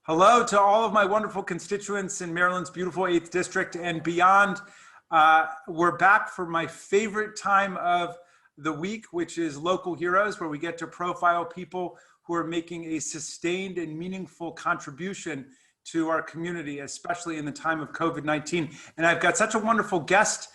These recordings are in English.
Hello to all of my wonderful constituents in Maryland's beautiful 8th District and beyond. We're back for my favorite time of the week, which is Local Heroes, where we get to profile people who are making a sustained and meaningful contribution to our community, especially in the time of COVID-19. And I've got such a wonderful guest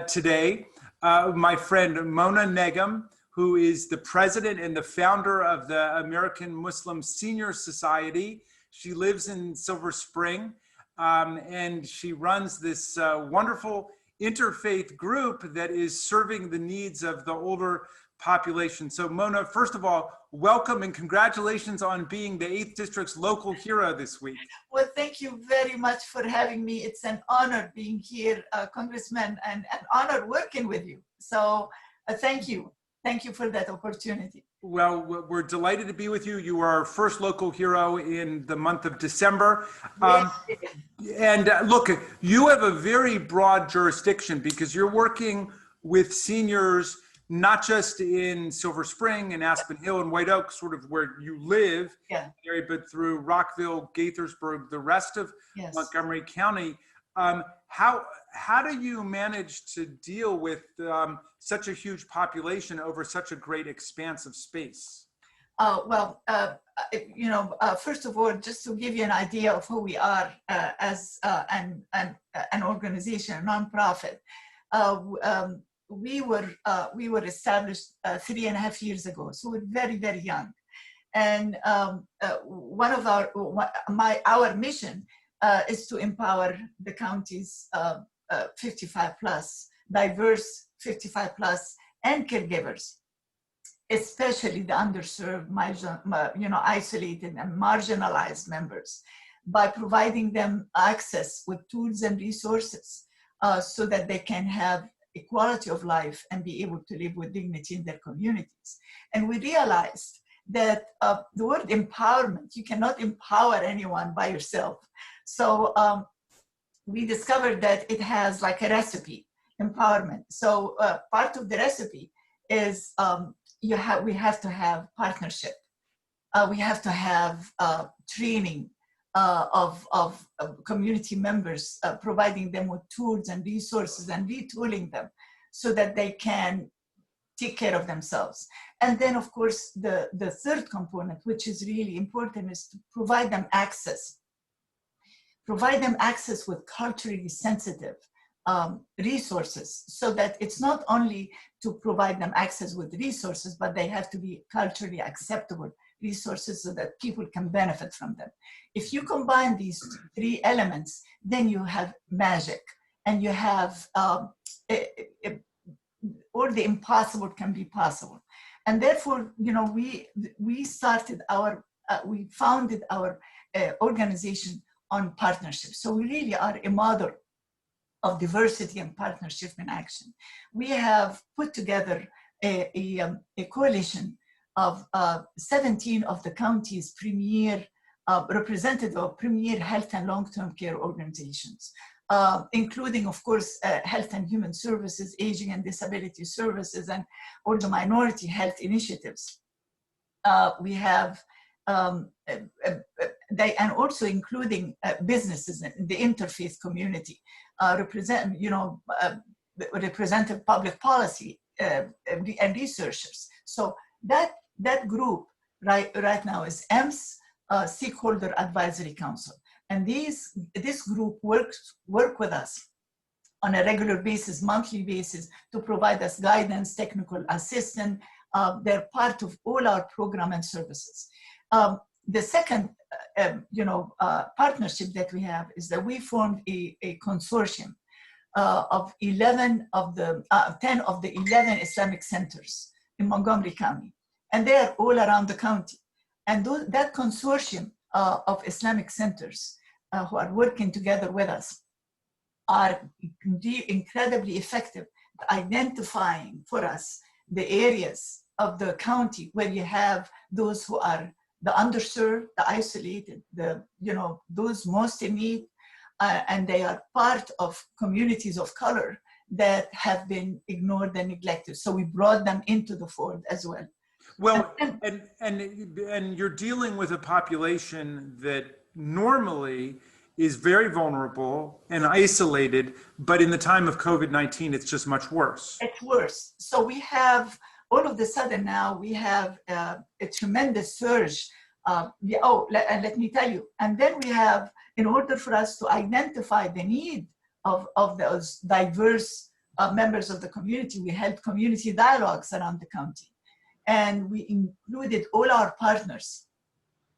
today, my friend Mona Negm, who is the president and the founder of the American Muslim Senior Society. She lives in Silver Spring, and she runs this wonderful interfaith group that is serving the needs of the older population. So Mona, first of all, welcome and congratulations on being the 8th District's local hero this week. Well, thank you very much for having me. It's an honor being here, Congressman, and an honor working with you. So thank you. Thank you for that opportunity. Well, we're delighted to be with you. You are our first local hero in the month of December. And look, you have a very broad jurisdiction because you're working with seniors, not just in Silver Spring and Aspen Hill and White Oak, sort of where you live, but through Rockville, Gaithersburg, the rest of Montgomery County. How do you manage to deal with such a huge population over such a great expanse of space? First of all, just to give you an idea of who we are as an organization, a nonprofit, we were established 3.5 years ago, so we're very, very young. And one of our mission is to empower the county's 55 plus, diverse 55 plus, and caregivers, especially the underserved, isolated and marginalized members, by providing them access with tools and resources so that they can have equality of life and be able to live with dignity in their communities. And we realized that the word empowerment, you cannot empower anyone by yourself. So we discovered that it has like a recipe, empowerment. So part of the recipe is we have to have partnership. We have to have training of community members, providing them with tools and resources and retooling them so that they can take care of themselves. And then, of course, the third component, which is really important, is to provide them access. Provide them access with culturally sensitive resources, so that it's not only to provide them access with resources, but they have to be culturally acceptable resources so that people can benefit from them. If you combine these three elements, then you have magic, and you have or the impossible can be possible. And therefore, we founded our organization on partnership. So we really are a model of diversity and partnership in action. We have put together a coalition of 17 of the county's premier representative of premier health and long-term care organizations, including, of course, health and human services, aging and disability services, and all the minority health initiatives. We have and also including businesses in the interfaith community, representative public policy and researchers. So that group right now is EMS, Stakeholder Advisory Council, and this group work with us on a regular basis, monthly basis, to provide us guidance, technical assistance. They're part of all our program and services. The second, partnership that we have is that we formed a consortium of 10 of the 11 Islamic centers in Montgomery County, and they are all around the county. And that consortium of Islamic centers who are working together with us are incredibly effective at identifying for us the areas of the county where you have those who are the underserved, the isolated, those most in need, and they are part of communities of color that have been ignored and neglected. So we brought them into the fold as well. Well, and you're dealing with a population that normally is very vulnerable and isolated, but in the time of COVID-19, it's just much worse. It's worse. So we have, all of a sudden now, we have a tremendous surge. Let me tell you. And then we have, in order for us to identify the need of those diverse members of the community, we held community dialogues around the county. And we included all our partners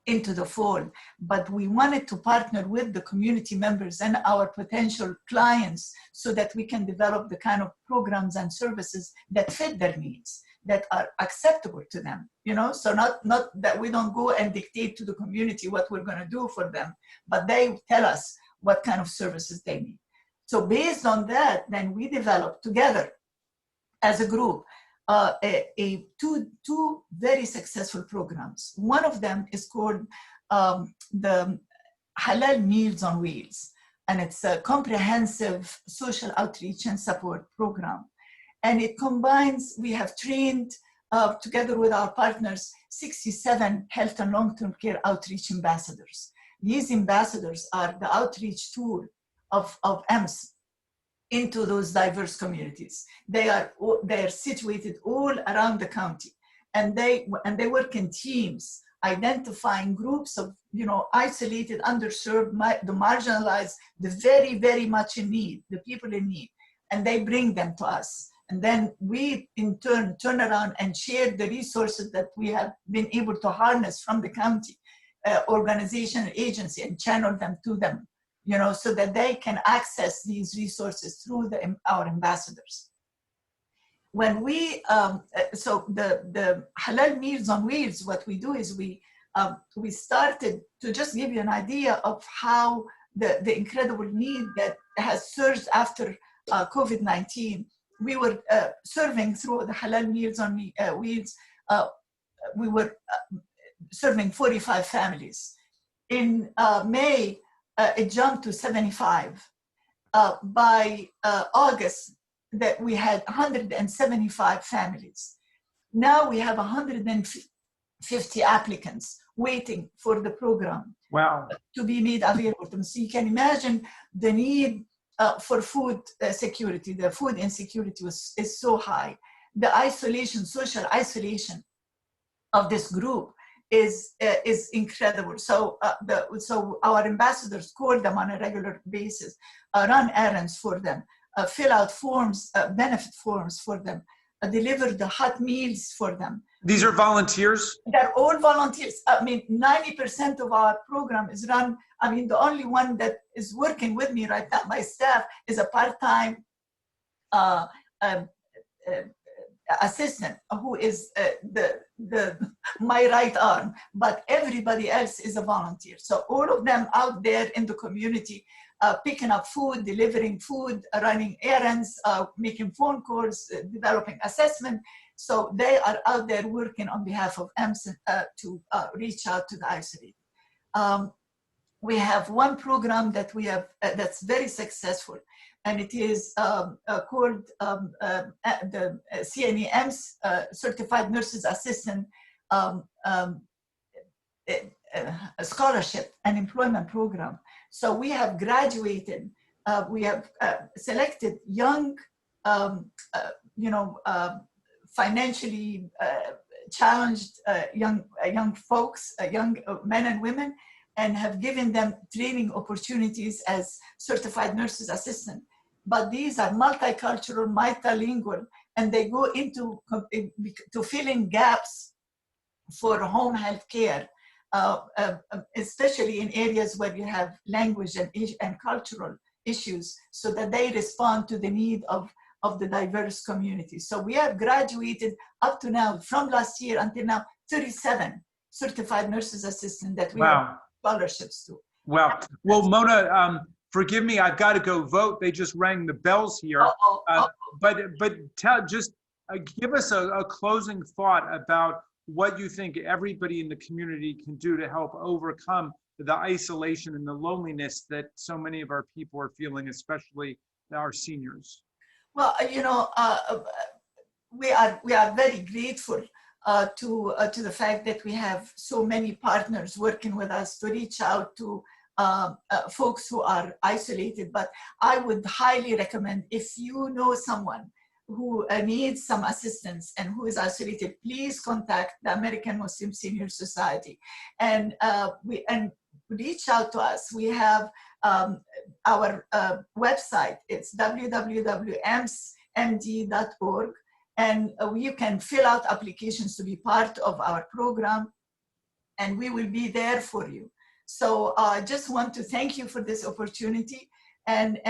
into the fold, but we wanted to partner with the community members and our potential clients so that we can develop the kind of programs and services that fit their needs, that are acceptable to them, so not that we don't go and dictate to the community what we're going to do for them, but they tell us what kind of services they need. So based on that, then we developed together as a group two very successful programs. One of them is called the Halal Meals on Wheels, and it's a comprehensive social outreach and support program. And it combines, we have trained together with our partners, 67 health and long-term care outreach ambassadors. These ambassadors are the outreach tool of EMS into those diverse communities. They are situated all around the county, and they work in teams, identifying groups of isolated, underserved, the marginalized, the very, very much in need, the people in need, and they bring them to us. And then we in turn turn around and share the resources that we have been able to harness from the county organization and agency and channel them to them, so that they can access these resources through our ambassadors. When we, so the Halal Meals on Wheels, what we do is we started, to just give you an idea of how the incredible need that has surged after COVID-19. We were serving through the Halal Meals on Wheels, we were serving 45 families. In May, it jumped to 75. By August, that we had 175 families. Now we have 150 applicants waiting for the program. Wow. To be made available to them. So you can imagine the need for food security. The food insecurity is so high. The isolation, social isolation of this group is incredible. So so our ambassadors call them on a regular basis, run errands for them, fill out forms, benefit forms for them, deliver the hot meals for them. These are volunteers? They're all volunteers. I mean, 90% of our program is run. I mean, the only one that is working with me right now, my staff, is a part-time assistant who is my right arm, but everybody else is a volunteer. So all of them out there in the community, picking up food, delivering food, running errands, making phone calls, developing assessment. So they are out there working on behalf of EMS to reach out to the isolated. We have one program that we have that's very successful, and it is called the CNEM's Certified Nurses Assistant Scholarship and Employment Program. So we have graduated, we have selected young, financially challenged young folks, young men and women, and have given them training opportunities as certified nurses assistant. But these are multicultural, multilingual, and they go into to fill in gaps for home health care, especially in areas where you have language and cultural issues, so that they respond to the need of the diverse community. So we have graduated up to now, from last year until now, 37 certified nurses assistant that we have scholarships to. Wow. Well, Mona, forgive me, I've got to go vote. They just rang the bells here. But give us a closing thought about what you think everybody in the community can do to help overcome the isolation and the loneliness that so many of our people are feeling, especially our seniors. Well, we are very grateful to the fact that we have so many partners working with us to reach out to folks who are isolated. But I would highly recommend, if you know someone who needs some assistance and who is isolated, please contact the American Muslim Senior Society and reach out to us. We have our website. It's www.emsmd.org, and you can fill out applications to be part of our program, and we will be there for you. So I just want to thank you for this opportunity, and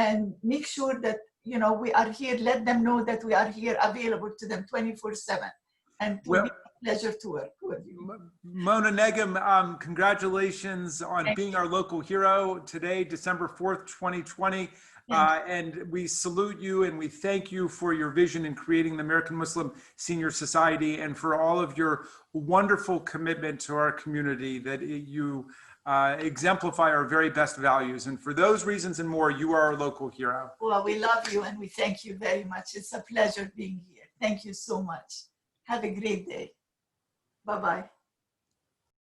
make sure that we are here. Let them know that we are here, available to them 24/7, and it will be a pleasure to work with you. Mona Negm, congratulations on being our local hero today, December 4th, 2020. And we salute you and we thank you for your vision in creating the American Muslim Senior Society, and for all of your wonderful commitment to our community, that you exemplify our very best values. And for those reasons and more, you are our local hero. Well, we love you and we thank you very much. It's a pleasure being here. Thank you so much. Have a great day. Bye-bye.